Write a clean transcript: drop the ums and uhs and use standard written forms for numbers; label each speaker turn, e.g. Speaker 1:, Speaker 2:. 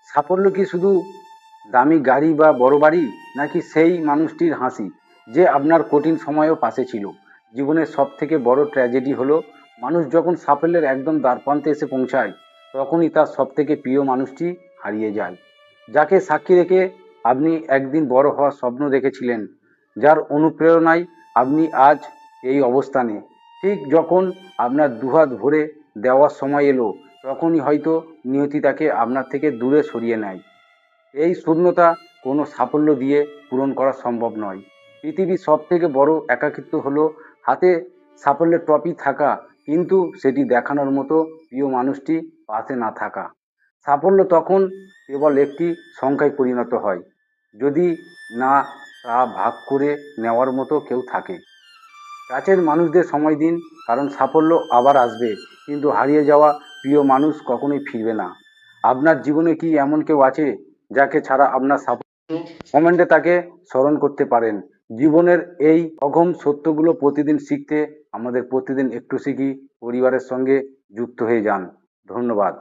Speaker 1: সাফল্য কি শুধু দামি গাড়ি বা বড় বাড়ি, নাকি সেই মানুষটির হাসি যে আপনার কঠিন সময়েও পাশে ছিল? জীবনের সব থেকে বড় ট্র্যাজেডি হলো মানুষ যখন সাফল্যের একদম দ্বারপ্রান্তে এসে পৌঁছায়, তখনই তার সব থেকে প্রিয় মানুষটি হারিয়ে যায়, যাকে সাক্ষী রেখে আপনি একদিন বড় হওয়ার স্বপ্ন দেখেছিলেন, যার অনুপ্রেরণায় আপনি আজ এই অবস্থানে। ঠিক যখন আপনার দুহাত ভরে দেওয়ার সময় এলো, তখনই হয়তো নিয়তি তাকে আপনার থেকে দূরে সরিয়ে নেয়। এই শূন্যতা কোনো সাফল্য দিয়ে পূরণ করা সম্ভব নয়। পৃথিবীর সব থেকে বড় একাকিত্ব হলো হাতে সাফল্যের ট্রফি থাকা, কিন্তু সেটি দেখানোর মতো প্রিয় মানুষটি পাশে না থাকা। সাফল্য তখন কেবল একটি সংখ্যায় পরিণত হয়, যদি না তা ভাগ করে নেওয়ার মতো কেউ থাকে। কাছের মানুষদের সময় দিন, কারণ সাফল্য আবার আসবে, কিন্তু হারিয়ে যাওয়া প্রিয় মানুষ কখনোই ফিরবে না। আপনার জীবনে কি এমন কেউ আছে যাকে ছাড়া আপনার সাফল্য? কমেন্টে তাকে স্মরণ করতে পারেন। জীবনের এই অগম সত্যগুলো প্রতিদিন শিখতে আমাদের প্রতিদিন একটু শিখি পরিবারের সঙ্গে যুক্ত হয়ে যান। ধন্যবাদ।